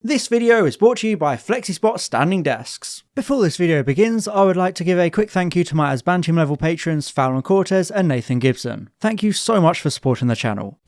This video is brought to you by FlexiSpot Standing Desks. Before this video begins, I would like to give a quick thank you to my Asbantium level patrons Fallon Cortez and Nathan Gibson. Thank you so much for supporting the channel.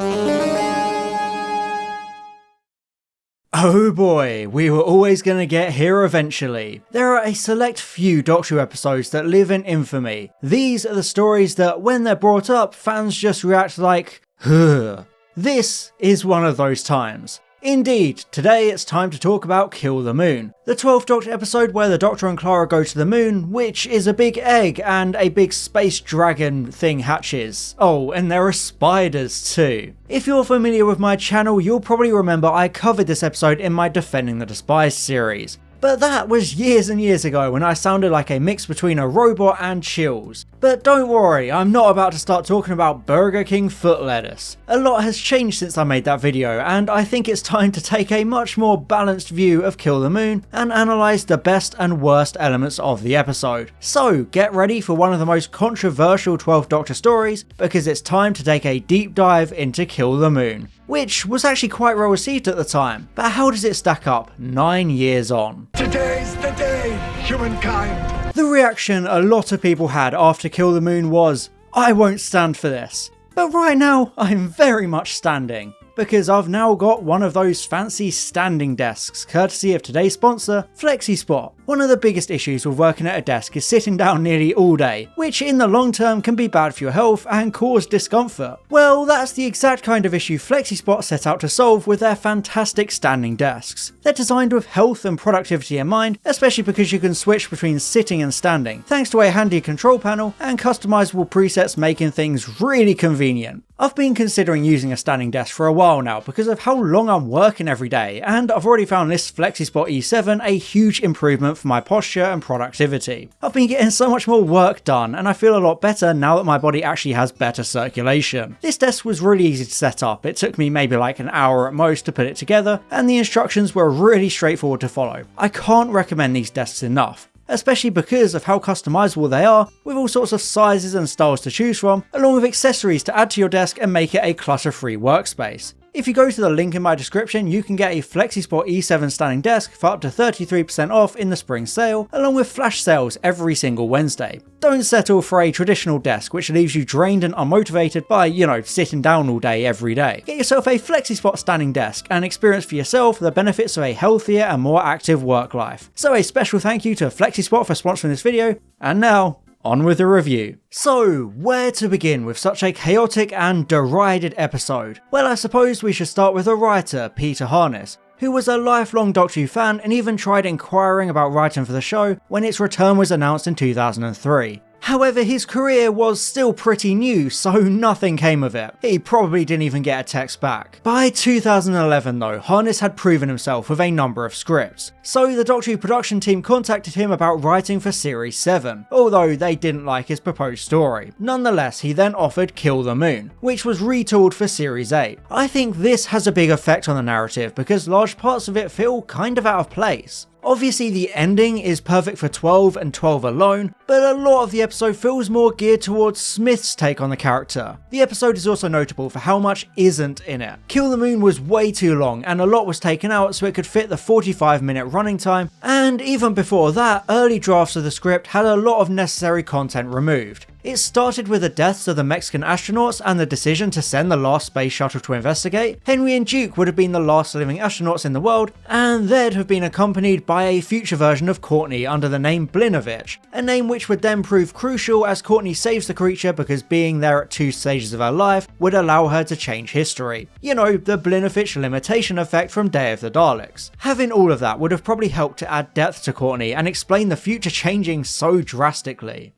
Oh boy, we were always gonna get here eventually. There are a select few Doctor Who episodes that live in infamy. These are the stories that, when they're brought up, fans just react like, "Huh." This is one of those times. Indeed, today it's time to talk about Kill the Moon, the 12th Doctor episode where the Doctor and Clara go to the moon, which is a big egg and a big space dragon thing hatches. Oh, and there are spiders too. If you're familiar with my channel, you'll probably remember I covered this episode in my Defending the Despised series. But that was years and years ago when I sounded like a mix between a robot and Chills. But don't worry, I'm not about to start talking about Burger King foot lettuce. A lot has changed since I made that video, and I think it's time to take a much more balanced view of Kill the Moon and analyse the best and worst elements of the episode. So get ready for one of the most controversial 12th Doctor stories, because it's time to take a deep dive into Kill the Moon, which was actually quite well received at the time. But how does it stack up 9 years on? Today's the day, humankind. The reaction a lot of people had after Kill the Moon was, "I won't stand for this." But right now, I'm very much standing, because I've now got one of those fancy standing desks, courtesy of today's sponsor, FlexiSpot. One of the biggest issues with working at a desk is sitting down nearly all day, which in the long term can be bad for your health and cause discomfort. Well, that's the exact kind of issue FlexiSpot set out to solve with their fantastic standing desks. They're designed with health and productivity in mind, especially because you can switch between sitting and standing, thanks to a handy control panel and customizable presets making things really convenient. I've been considering using a standing desk for a while now because of how long I'm working every day, and I've already found this FlexiSpot E7 a huge improvement for my posture and productivity. I've been getting so much more work done, and I feel a lot better now that my body actually has better circulation. This desk was really easy to set up. It took me maybe like an hour at most to put it together, and the instructions were really straightforward to follow. I can't recommend these desks enough, especially because of how customizable they are, with all sorts of sizes and styles to choose from, along with accessories to add to your desk and make it a clutter-free workspace. If you go to the link in my description, you can get a FlexiSpot E7 standing desk for up to 33% off in the spring sale, along with flash sales every single Wednesday. Don't settle for a traditional desk which leaves you drained and unmotivated by, sitting down all day every day. Get yourself a FlexiSpot standing desk and experience for yourself the benefits of a healthier and more active work life. So a special thank you to FlexiSpot for sponsoring this video, and now, on with the review. So, where to begin with such a chaotic and derided episode? Well, I suppose we should start with the writer, Peter Harness, who was a lifelong Doctor Who fan and even tried inquiring about writing for the show when its return was announced in 2003. However, his career was still pretty new, so nothing came of it. He probably didn't even get a text back. By 2011 though, Harness had proven himself with a number of scripts, so the Doctor Who production team contacted him about writing for Series 7, although they didn't like his proposed story. Nonetheless, he then offered Kill the Moon, which was retooled for Series 8. I think this has a big effect on the narrative because large parts of it feel kind of out of place. Obviously the ending is perfect for 12 and 12 alone, but a lot of the episode feels more geared towards Smith's take on the character. The episode is also notable for how much isn't in it. Kill the Moon was way too long and a lot was taken out so it could fit the 45-minute running time, and even before that, early drafts of the script had a lot of necessary content removed. It started with the deaths of the Mexican astronauts and the decision to send the last space shuttle to investigate. Henry and Duke would have been the last living astronauts in the world, and they'd have been accompanied by a future version of Courtney under the name Blinovich, a name which would then prove crucial as Courtney saves the creature because being there at 2 stages of her life would allow her to change history. You know, the Blinovich limitation effect from Day of the Daleks. Having all of that would have probably helped to add depth to Courtney and explain the future changing so drastically.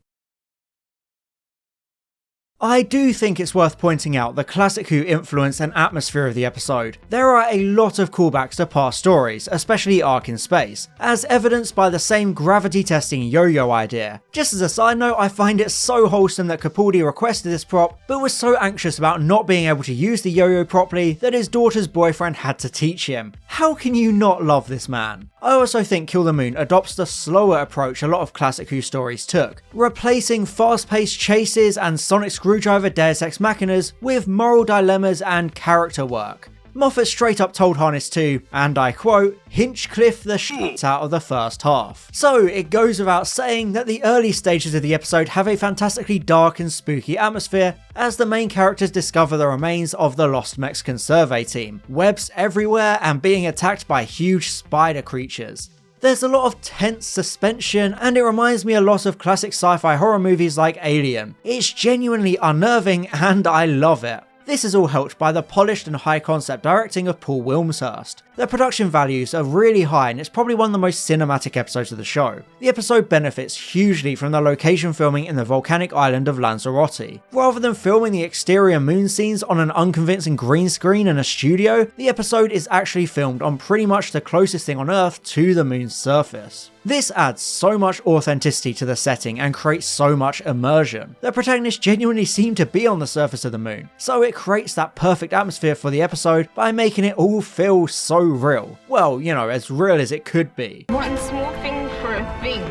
I do think it's worth pointing out the classic Who influence and atmosphere of the episode. There are a lot of callbacks to past stories, especially Ark in Space, as evidenced by the same gravity testing yo-yo idea. Just as a side note, I find it so wholesome that Capaldi requested this prop, but was so anxious about not being able to use the yo-yo properly that his daughter's boyfriend had to teach him. How can you not love this man? I also think Kill the Moon adopts the slower approach a lot of classic Who stories took, replacing fast-paced chases and sonic screwdriver deus ex machinas with moral dilemmas and character work. Moffat straight up told Harness to, and I quote, Hinchcliffe the shit out of the first half. So it goes without saying that the early stages of the episode have a fantastically dark and spooky atmosphere as the main characters discover the remains of the lost Mexican survey team, webs everywhere and being attacked by huge spider creatures. There's a lot of tense suspension, and it reminds me a lot of classic sci-fi horror movies like Alien. It's genuinely unnerving, and I love it. This is all helped by the polished and high concept directing of Paul Wilmshurst. The production values are really high and it's probably one of the most cinematic episodes of the show. The episode benefits hugely from the location filming in the volcanic island of Lanzarote. Rather than filming the exterior moon scenes on an unconvincing green screen in a studio, the episode is actually filmed on pretty much the closest thing on Earth to the moon's surface. This adds so much authenticity to the setting and creates so much immersion. The protagonists genuinely seem to be on the surface of the moon, so it creates that perfect atmosphere for the episode by making it all feel so real. Well, you know, as real as it could be. One small thing for a thing,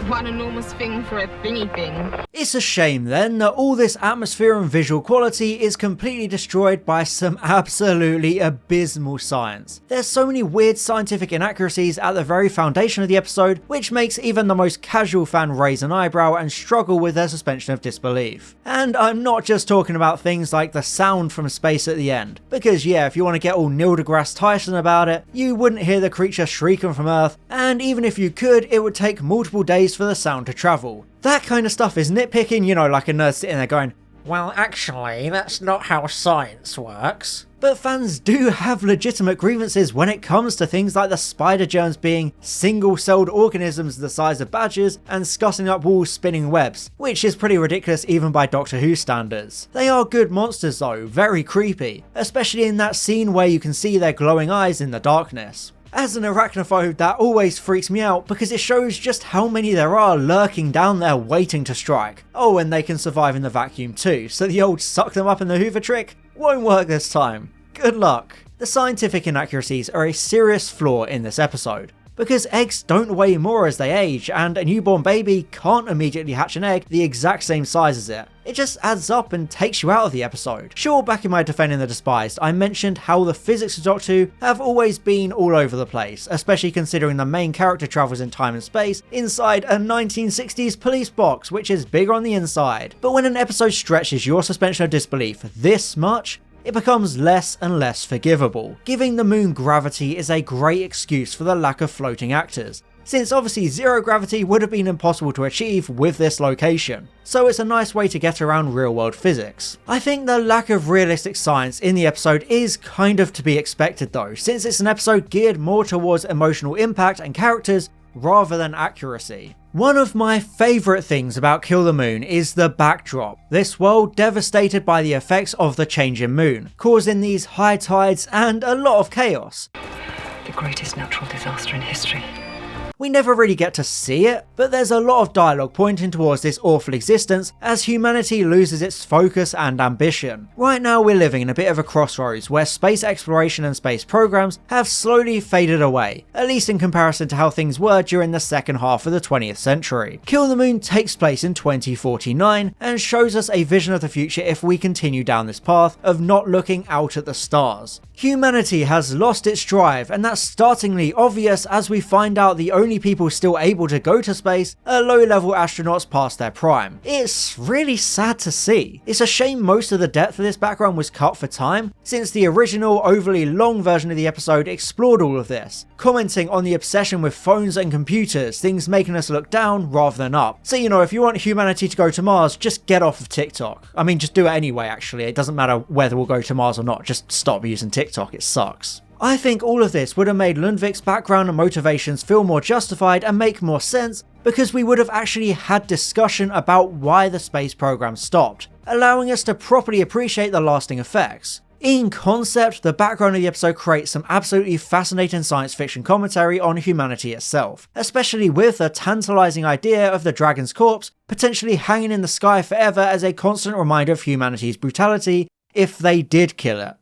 one enormous thing for a thingy thing. It's a shame then that all this atmosphere and visual quality is completely destroyed by some absolutely abysmal science. There's so many weird scientific inaccuracies at the very foundation of the episode, which makes even the most casual fan raise an eyebrow and struggle with their suspension of disbelief. And I'm not just talking about things like the sound from space at the end, because yeah, if you want to get all Neil deGrasse Tyson about it, you wouldn't hear the creature shrieking from Earth, and even if you could, it would take multiple days for the sound to travel. That kind of stuff is nitpicking, you know, like a nerd sitting there going, well, actually, that's not how science works. But fans do have legitimate grievances when it comes to things like the spider germs being single-celled organisms the size of badgers and scuttling up walls spinning webs, which is pretty ridiculous even by Doctor Who standards. They are good monsters though, very creepy, especially in that scene where you can see their glowing eyes in the darkness. As an arachnophobe, that always freaks me out because it shows just how many there are lurking down there waiting to strike. Oh, and they can survive in the vacuum too, so the old suck them up in the Hoover trick won't work this time. Good luck. The scientific inaccuracies are a serious flaw in this episode, because eggs don't weigh more as they age, and a newborn baby can't immediately hatch an egg the exact same size as it. It just adds up and takes you out of the episode. Sure, back in my Defending the Despised, I mentioned how the physics of Doctor Who have always been all over the place, especially considering the main character travels in time and space inside a 1960s police box, which is bigger on the inside. But when an episode stretches your suspension of disbelief this much, it becomes less and less forgivable. Giving the moon gravity is a great excuse for the lack of floating actors, since obviously zero gravity would have been impossible to achieve with this location, so it's a nice way to get around real world physics. I think the lack of realistic science in the episode is kind of to be expected though, since it's an episode geared more towards emotional impact and characters rather than accuracy. One of my favourite things about Kill the Moon is the backdrop. This world devastated by the effects of the changing moon, causing these high tides and a lot of chaos. The greatest natural disaster in history. We never really get to see it, but there's a lot of dialogue pointing towards this awful existence as humanity loses its focus and ambition. Right now we're living in a bit of a crossroads where space exploration and space programs have slowly faded away, at least in comparison to how things were during the second half of the 20th century. Kill the Moon takes place in 2049 and shows us a vision of the future if we continue down this path of not looking out at the stars. Humanity has lost its drive, and that's startlingly obvious as we find out the only people still able to go to space are low-level astronauts past their prime. It's really sad to see. It's a shame most of the depth of this background was cut for time, since the original overly long version of the episode explored all of this, commenting on the obsession with phones and computers, things making us look down rather than up. So you know, if you want humanity to go to Mars, just get off of TikTok. I mean, just do it anyway actually, it doesn't matter whether we'll go to Mars or not, just stop using TikTok, it sucks. I think all of this would have made Lundvik's background and motivations feel more justified and make more sense because we would have actually had discussion about why the space program stopped, allowing us to properly appreciate the lasting effects. In concept, the background of the episode creates some absolutely fascinating science fiction commentary on humanity itself, especially with the tantalizing idea of the dragon's corpse potentially hanging in the sky forever as a constant reminder of humanity's brutality if they did kill it.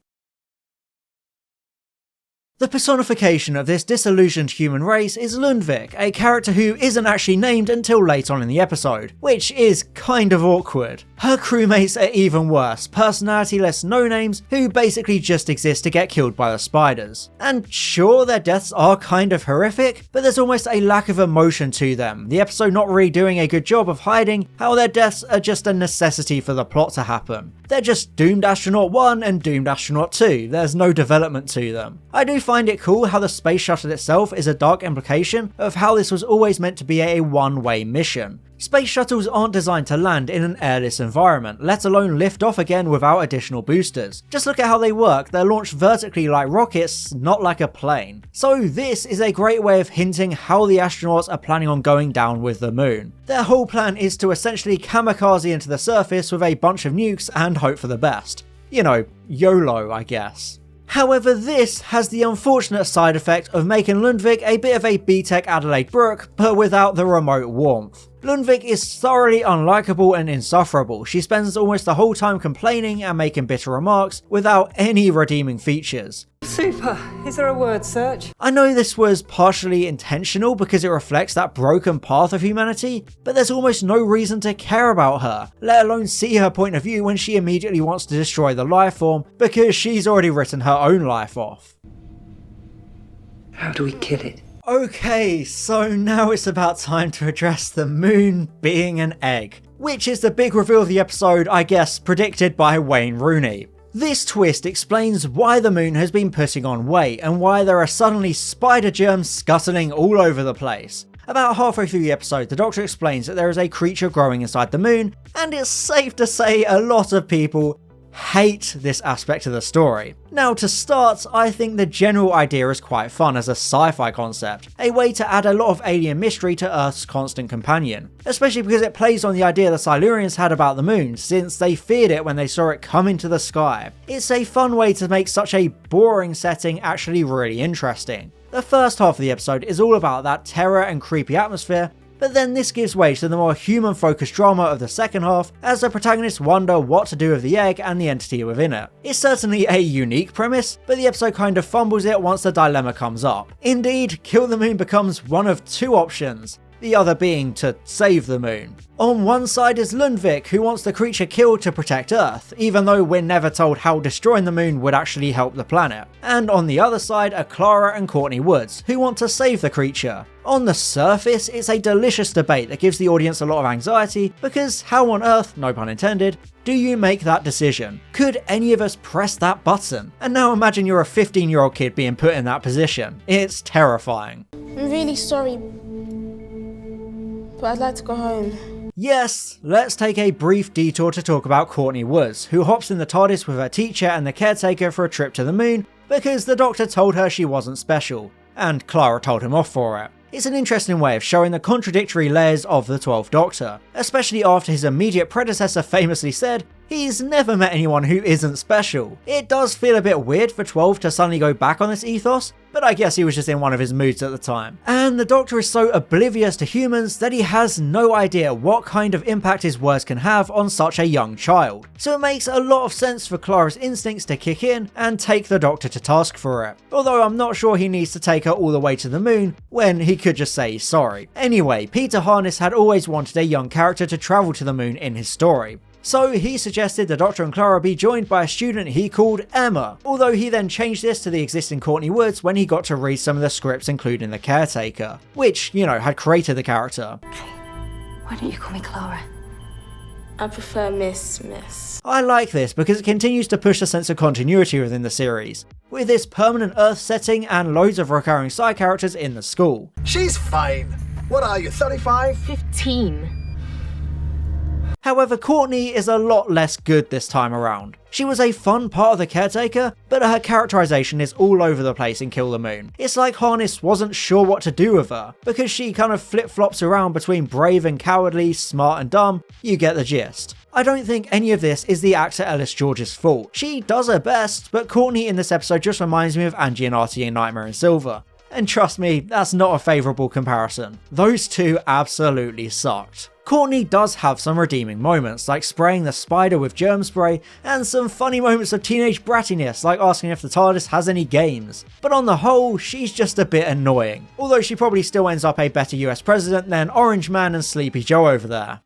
The personification of this disillusioned human race is Lundvik, a character who isn't actually named until late on in the episode, which is kind of awkward. Her crewmates are even worse, personality-less no-names who basically just exist to get killed by the spiders. And sure, their deaths are kind of horrific, but there's almost a lack of emotion to them, the episode not really doing a good job of hiding how their deaths are just a necessity for the plot to happen. They're just Doomed Astronaut 1 and Doomed Astronaut 2, there's no development to them. I do find it cool how the space shuttle itself is a dark implication of how this was always meant to be a one-way mission. Space shuttles aren't designed to land in an airless environment, let alone lift off again without additional boosters. Just look at how they work, they're launched vertically like rockets, not like a plane. So this is a great way of hinting how the astronauts are planning on going down with the moon. Their whole plan is to essentially kamikaze into the surface with a bunch of nukes and hope for the best. You know, YOLO, I guess. However, this has the unfortunate side effect of making Lundvik a bit of a B-Tech Adelaide Brooke, but without the remote warmth. Lundvik is thoroughly unlikable and insufferable. She spends almost the whole time complaining and making bitter remarks without any redeeming features. Super. Is there a word search? I know this was partially intentional because it reflects that broken path of humanity, but there's almost no reason to care about her, let alone see her point of view when she immediately wants to destroy the life form because she's already written her own life off. How do we kill it? Okay, so now it's about time to address the moon being an egg, which is the big reveal of the episode, I guess, predicted by Wayne Rooney. This twist explains why the moon has been putting on weight and why there are suddenly spider germs scuttling all over the place. About halfway through the episode, the Doctor explains that there is a creature growing inside the moon, and it's safe to say a lot of people hate this aspect of the story. Now, to start, I think the general idea is quite fun as a sci-fi concept, a way to add a lot of alien mystery to Earth's constant companion, especially because it plays on the idea the Silurians had about the moon, since they feared it when they saw it come into the sky. It's a fun way to make such a boring setting actually really interesting. The first half of the episode is all about that terror and creepy atmosphere, but then this gives way to the more human-focused drama of the second half as the protagonists wonder what to do with the egg and the entity within it. It's certainly a unique premise, but the episode kind of fumbles it once the dilemma comes up. Indeed, kill the moon becomes one of two options, the other being to save the moon. On one side is Lundvik, who wants the creature killed to protect Earth, even though we're never told how destroying the moon would actually help the planet. And on the other side are Clara and Courtney Woods, who want to save the creature. On the surface, it's a delicious debate that gives the audience a lot of anxiety, because how on earth, no pun intended, do you make that decision? Could any of us press that button? And now imagine you're a 15-year-old kid being put in that position. It's terrifying. I'm really sorry, but I'd like to go home. Yes, let's take a brief detour to talk about Courtney Woods, who hops in the TARDIS with her teacher and the caretaker for a trip to the moon because the Doctor told her she wasn't special, and Clara told him off for it. It's an interesting way of showing the contradictory layers of the 12th Doctor, especially after his immediate predecessor famously said he's never met anyone who isn't special. It does feel a bit weird for 12 to suddenly go back on this ethos, but I guess he was just in one of his moods at the time. And the Doctor is so oblivious to humans that he has no idea what kind of impact his words can have on such a young child. So it makes a lot of sense for Clara's instincts to kick in and take the Doctor to task for it. Although I'm not sure he needs to take her all the way to the moon when he could just say sorry. Anyway, Peter Harness had always wanted a young character to travel to the moon in his story. So he suggested the Doctor and Clara be joined by a student he called Emma, although he then changed this to the existing Courtney Woods when he got to read some of the scripts including the caretaker, which, you know, had created the character. Why don't you call me Clara? I prefer Miss. I like this because it continues to push a sense of continuity within the series, with this permanent Earth setting and loads of recurring side characters in the school. She's fine. What are you, 35? 15. However, Courtney is a lot less good this time around. She was a fun part of the caretaker, but her characterization is all over the place in Kill the Moon. It's like Harness wasn't sure what to do with her, because she kind of flip-flops around between brave and cowardly, smart and dumb. You get the gist. I don't think any of this is the actor Ellis George's fault. She does her best, but Courtney in this episode just reminds me of Angie and Artie in Nightmare in Silver. And trust me, that's not a favourable comparison. Those two absolutely sucked. Courtney does have some redeeming moments, like spraying the spider with germ spray, and some funny moments of teenage brattiness, like asking if the TARDIS has any games. But on the whole, she's just a bit annoying, although she probably still ends up a better US president than Orange Man and Sleepy Joe over there.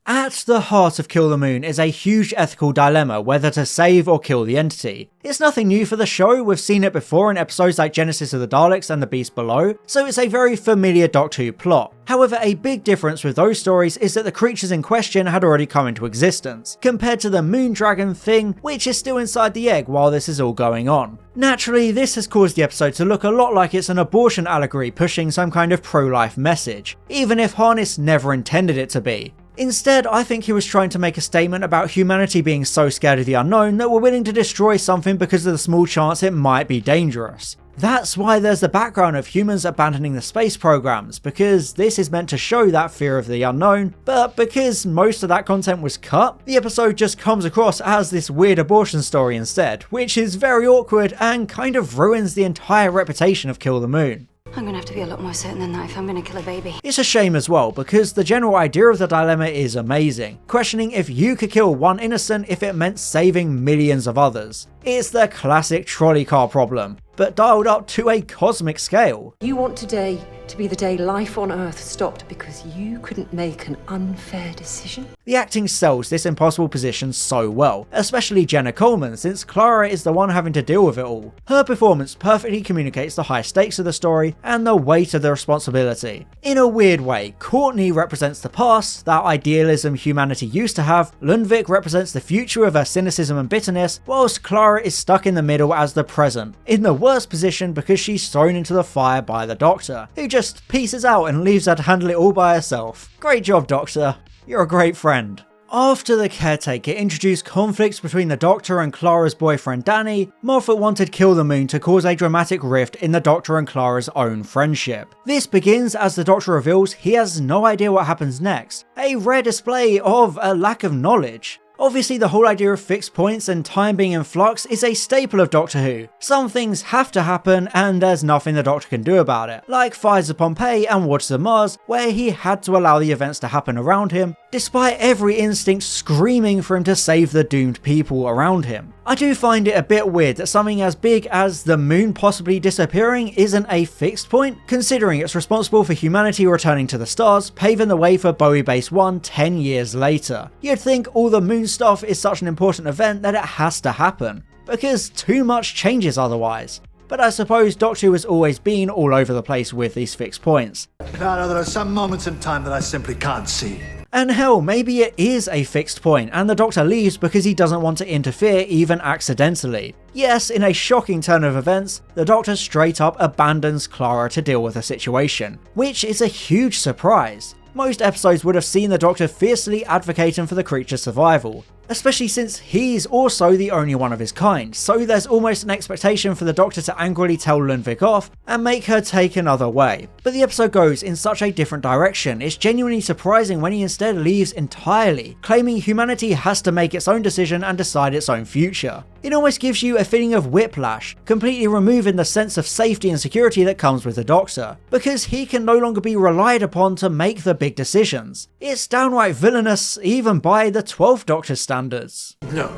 At the heart of Kill the Moon is a huge ethical dilemma whether to save or kill the entity. It's nothing new for the show, we've seen it before in episodes like Genesis of the Daleks and The Beast Below, so it's a very familiar Doctor Who plot. However, a big difference with those stories is that the creatures in question had already come into existence, compared to the moon dragon thing, which is still inside the egg while this is all going on. Naturally, this has caused the episode to look a lot like it's an abortion allegory pushing some kind of pro-life message, even if Harness never intended it to be. Instead, I think he was trying to make a statement about humanity being so scared of the unknown that we're willing to destroy something because of the small chance it might be dangerous. That's why there's the background of humans abandoning the space programs, because this is meant to show that fear of the unknown, but because most of that content was cut, the episode just comes across as this weird abortion story instead, which is very awkward and kind of ruins the entire reputation of Kill the Moon. I'm gonna have to be a lot more certain than that if I'm gonna kill a baby. It's a shame as well, because the general idea of the dilemma is amazing, questioning if you could kill one innocent if it meant saving millions of others. It's the classic trolley car problem, but dialed up to a cosmic scale. You want today to be the day life on Earth stopped because you couldn't make an unfair decision? The acting sells this impossible position so well, especially Jenna Coleman, since Clara is the one having to deal with it all. Her performance perfectly communicates the high stakes of the story and the weight of the responsibility. In a weird way, Courtney represents the past, that idealism humanity used to have, Lundvik represents the future of her cynicism and bitterness, whilst Clara is stuck in the middle as the present, in the worst position because she's thrown into the fire by the Doctor, who just pieces out and leaves her to handle it all by herself. Great job, Doctor. You're a great friend. After the caretaker introduced conflicts between the Doctor and Clara's boyfriend Danny, Moffat wanted Kill the Moon to cause a dramatic rift in the Doctor and Clara's own friendship. This begins as the Doctor reveals he has no idea what happens next, a rare display of a lack of knowledge. Obviously, the whole idea of fixed points and time being in flux is a staple of Doctor Who. Some things have to happen and there's nothing the Doctor can do about it, like Fires of Pompeii and Waters of Mars, where he had to allow the events to happen around him, despite every instinct screaming for him to save the doomed people around him. I do find it a bit weird that something as big as the moon possibly disappearing isn't a fixed point, considering it's responsible for humanity returning to the stars, paving the way for Bowie Base 1 10 years later. You'd think all the moon stuff is such an important event that it has to happen, because too much changes otherwise. But I suppose Doctor Who has always been all over the place with these fixed points. No, there are some moments in time that I simply can't see. And hell, maybe it is a fixed point and the Doctor leaves because he doesn't want to interfere even accidentally. Yes, in a shocking turn of events, the Doctor straight up abandons Clara to deal with the situation, which is a huge surprise. Most episodes would have seen the Doctor fiercely advocating for the creature's survival, especially since he's also the only one of his kind, so there's almost an expectation for the Doctor to angrily tell Lundvik off and make her take another way. But the episode goes in such a different direction, it's genuinely surprising when he instead leaves entirely, claiming humanity has to make its own decision and decide its own future. It almost gives you a feeling of whiplash, completely removing the sense of safety and security that comes with the Doctor, because he can no longer be relied upon to make the big decisions. It's downright villainous even by the 12th Doctor's standards. No.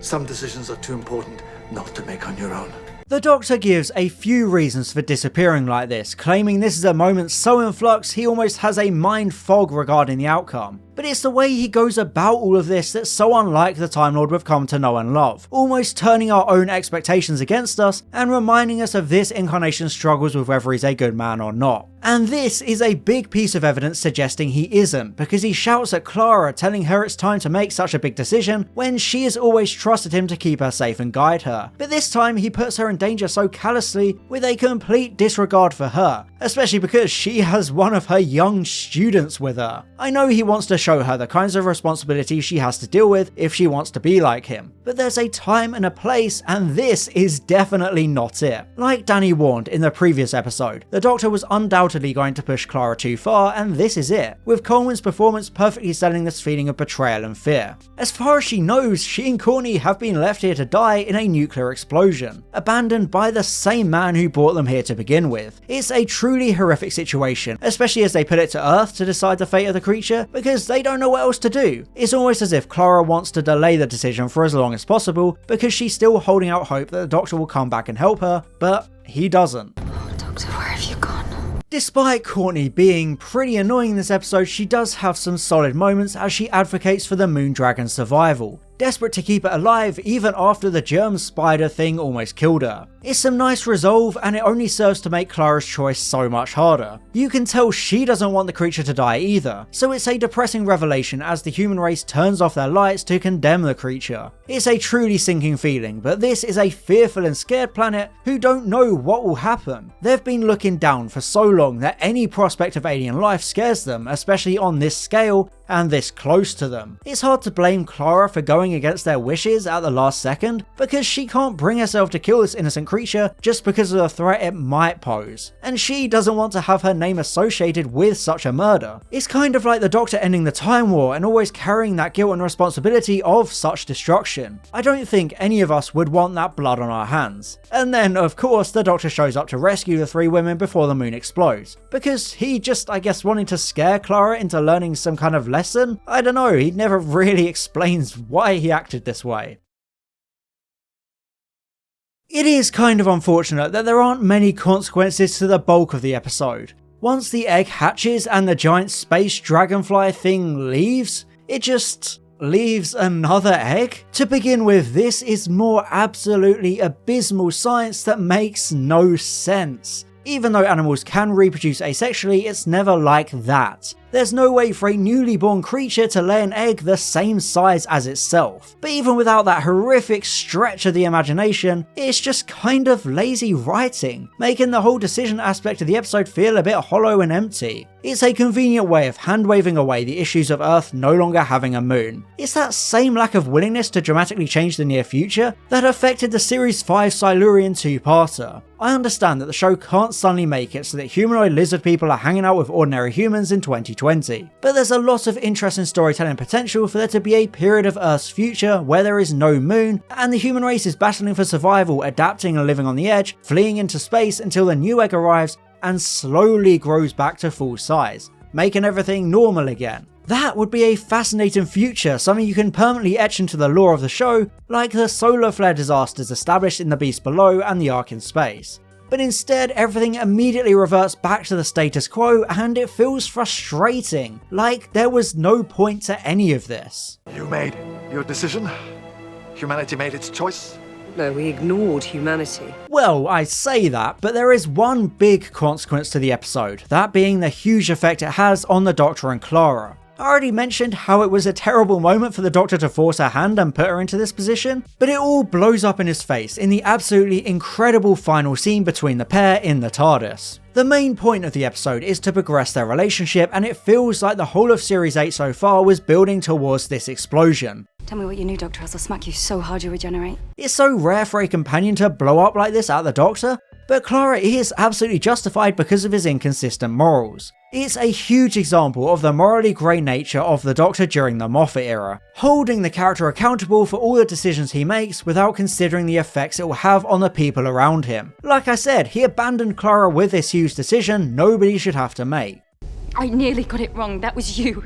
Some decisions are too important not to make on your own. The Doctor gives a few reasons for disappearing like this, claiming this is a moment so in flux he almost has a mind fog regarding the outcome. But it's the way he goes about all of this that's so unlike the Time Lord we've come to know and love, almost turning our own expectations against us and reminding us of this incarnation's struggles with whether he's a good man or not. And this is a big piece of evidence suggesting he isn't, because he shouts at Clara telling her it's time to make such a big decision when she has always trusted him to keep her safe and guide her. But this time he puts her in danger so callously with a complete disregard for her, especially because she has one of her young students with her. I know he wants to show her the kinds of responsibilities she has to deal with if she wants to be like him, but there's a time and a place, and this is definitely not it. Like Danny warned in the previous episode, the Doctor was undoubtedly going to push Clara too far, and this is it, with Coleman's performance perfectly selling this feeling of betrayal and fear. As far as she knows, she and Courtney have been left here to die in a nuclear explosion, abandoned by the same man who brought them here to begin with. It's a truly horrific situation, especially as they put it to Earth to decide the fate of the creature, because they don't know what else to do. It's almost as if Clara wants to delay the decision for as long as possible because she's still holding out hope that the Doctor will come back and help her, but he doesn't. Oh, Doctor, where have you gone? Despite Courtney being pretty annoying in this episode, she does have some solid moments as she advocates for the Moondragon's survival, desperate to keep it alive even after the germ spider thing almost killed her. It's some nice resolve, and it only serves to make Clara's choice so much harder. You can tell she doesn't want the creature to die either, so it's a depressing revelation as the human race turns off their lights to condemn the creature. It's a truly sinking feeling, but this is a fearful and scared planet who don't know what will happen. They've been looking down for so long that any prospect of alien life scares them, especially on this scale and this close to them. It's hard to blame Clara for going against their wishes at the last second, because she can't bring herself to kill this innocent creature just because of the threat it might pose, and she doesn't want to have her name associated with such a murder. It's kind of like the Doctor ending the Time War and always carrying that guilt and responsibility of such destruction. I don't think any of us would want that blood on our hands. And then, of course, the Doctor shows up to rescue the three women before the moon explodes, because he just, I guess, wanted to scare Clara into learning some kind of lesson? I don't know, he never really explains why he acted this way. It is kind of unfortunate that there aren't many consequences to the bulk of the episode. Once the egg hatches and the giant space dragonfly thing leaves, it just leaves another egg? To begin with, this is more absolutely abysmal science that makes no sense. Even though animals can reproduce asexually, it's never like that. There's no way for a newly born creature to lay an egg the same size as itself. But even without that horrific stretch of the imagination, it's just kind of lazy writing, making the whole decision aspect of the episode feel a bit hollow and empty. It's a convenient way of hand-waving away the issues of Earth no longer having a moon. It's that same lack of willingness to dramatically change the near future that affected the Series 5 Silurian two-parter. I understand that the show can't suddenly make it so that humanoid lizard people are hanging out with ordinary humans in 2020, but there's a lot of interesting storytelling potential for there to be a period of Earth's future where there is no moon, and the human race is battling for survival, adapting and living on the edge, fleeing into space until the new egg arrives and slowly grows back to full size, making everything normal again. That would be a fascinating future, something you can permanently etch into the lore of the show, like the solar flare disasters established in The Beast Below and The Ark in Space. But instead, everything immediately reverts back to the status quo, and it feels frustrating, like there was no point to any of this. You made your decision. Humanity made its choice. No, we ignored humanity. Well, I say that, but there is one big consequence to the episode, that being the huge effect it has on the Doctor and Clara. I already mentioned how it was a terrible moment for the Doctor to force her hand and put her into this position, but it all blows up in his face in the absolutely incredible final scene between the pair in the TARDIS. The main point of the episode is to progress their relationship, and it feels like the whole of Series 8 so far was building towards this explosion. Tell me what you knew, Doctor, else I'll smack you so hard you regenerate. It's so rare for a companion to blow up like this at the Doctor, but Clara is absolutely justified because of his inconsistent morals. It's a huge example of the morally grey nature of the Doctor during the Moffat era, holding the character accountable for all the decisions he makes without considering the effects it will have on the people around him. Like I said, he abandoned Clara with this huge decision nobody should have to make. I nearly got it wrong, that was you.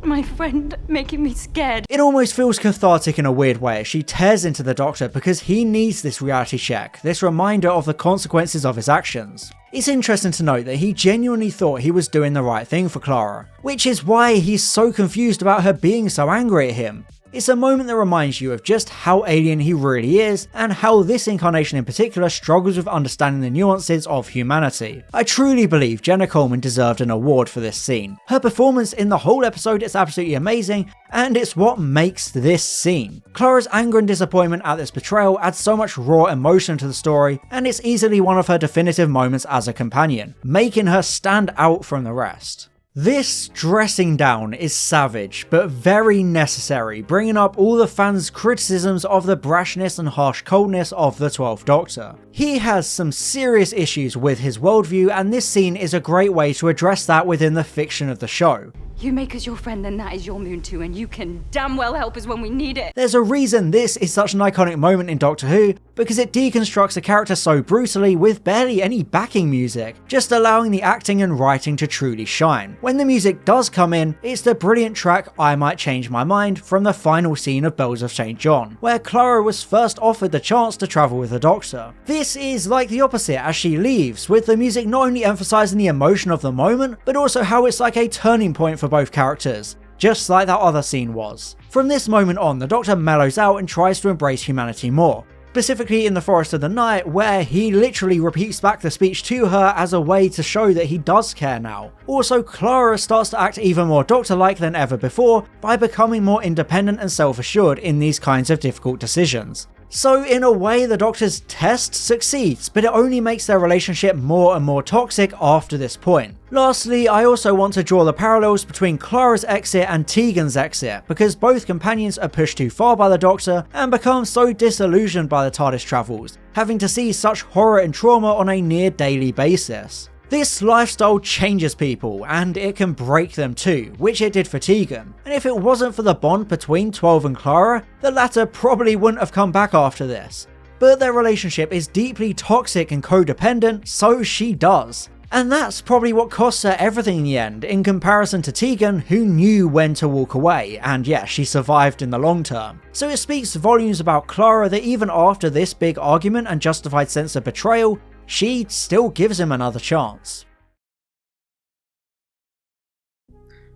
My friend, making me scared. It almost feels cathartic in a weird way as she tears into the Doctor because he needs this reality check, this reminder of the consequences of his actions. It's interesting to note that he genuinely thought he was doing the right thing for Clara, which is why he's so confused about her being so angry at him. It's a moment that reminds you of just how alien he really is, and how this incarnation in particular struggles with understanding the nuances of humanity. I truly believe Jenna Coleman deserved an award for this scene. Her performance in the whole episode is absolutely amazing, and it's what makes this scene. Clara's anger and disappointment at this betrayal adds so much raw emotion to the story, and it's easily one of her definitive moments as a companion, making her stand out from the rest. This dressing down is savage, but very necessary, bringing up all the fans' criticisms of the brashness and harsh coldness of the 12th Doctor. He has some serious issues with his worldview, and this scene is a great way to address that within the fiction of the show. You make us your friend, then that is your moon too, and you can damn well help us when we need it. There's a reason this is such an iconic moment in Doctor Who, because it deconstructs a character so brutally with barely any backing music, just allowing the acting and writing to truly shine. When the music does come in, it's the brilliant track I Might Change My Mind from the final scene of Bells of St. John, where Clara was first offered the chance to travel with the Doctor. This is like the opposite as she leaves, with the music not only emphasising the emotion of the moment, but also how it's like a turning point for both characters, just like that other scene was. From this moment on, the Doctor mellows out and tries to embrace humanity more, specifically in the Forest of the Night, where he literally repeats back the speech to her as a way to show that he does care now. Also, Clara starts to act even more Doctor-like than ever before by becoming more independent and self-assured in these kinds of difficult decisions. So in a way, the Doctor's test succeeds, but it only makes their relationship more and more toxic after this point. Lastly, I also want to draw the parallels between Clara's exit and Tegan's exit, because both companions are pushed too far by the Doctor and become so disillusioned by the TARDIS travels, having to see such horror and trauma on a near daily basis. This lifestyle changes people, and it can break them too, which it did for Tegan, and if it wasn't for the bond between 12 and Clara, the latter probably wouldn't have come back after this. But their relationship is deeply toxic and codependent, so she does. And that's probably what costs her everything in the end, in comparison to Tegan, who knew when to walk away, and yeah, she survived in the long term. So it speaks volumes about Clara that even after this big argument and justified sense of betrayal, she still gives him another chance.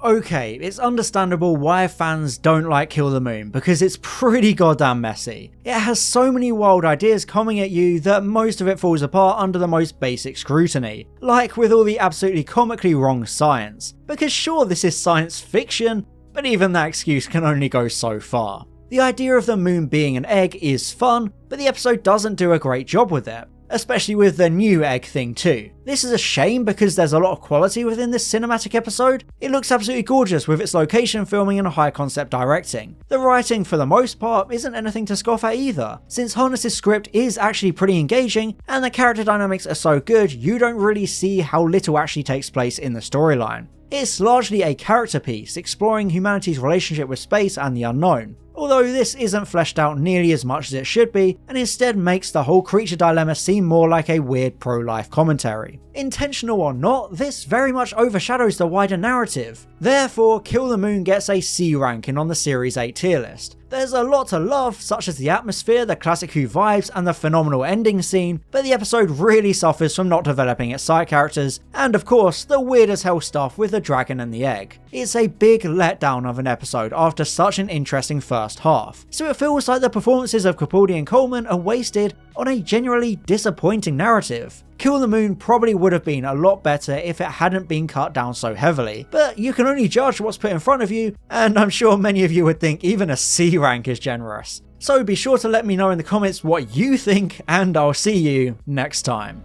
Okay, it's understandable why fans don't like Kill the Moon, because it's pretty goddamn messy. It has so many wild ideas coming at you that most of it falls apart under the most basic scrutiny, like with all the absolutely comically wrong science. Because sure, this is science fiction, but even that excuse can only go so far. The idea of the moon being an egg is fun, but the episode doesn't do a great job with it. Especially with the new egg thing too. This is a shame because there's a lot of quality within this cinematic episode. It looks absolutely gorgeous with its location filming and high concept directing. The writing for the most part isn't anything to scoff at either, since Harness's script is actually pretty engaging and the character dynamics are so good you don't really see how little actually takes place in the storyline. It's largely a character piece exploring humanity's relationship with space and the unknown, although this isn't fleshed out nearly as much as it should be, and instead makes the whole creature dilemma seem more like a weird pro-life commentary. Intentional or not, this very much overshadows the wider narrative. Therefore, Kill the Moon gets a C ranking on the Series 8 tier list. There's a lot to love, such as the atmosphere, the classic Who vibes, and the phenomenal ending scene, but the episode really suffers from not developing its side characters, and of course, the weird as hell stuff with the dragon and the egg. It's a big letdown of an episode after such an interesting first half, so it feels like the performances of Capaldi and Coleman are wasted on a genuinely disappointing narrative. Kill the Moon probably would have been a lot better if it hadn't been cut down so heavily, but you can only judge what's put in front of you, and I'm sure many of you would think even a C rank is generous. So be sure to let me know in the comments what you think, and I'll see you next time.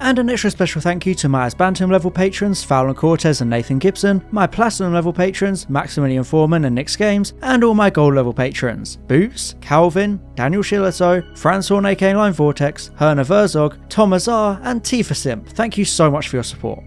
And an extra special thank you to my Asbantum level patrons Fallon Cortez and Nathan Gibson, my Platinum level patrons Maximilian Foreman and Nick's Games, and all my Gold level patrons Boots, Calvin, Daniel Shillito, Francois AK Line Vortex, Herna Verzog, Tom Azar, and Tifa Simp. Thank you so much for your support.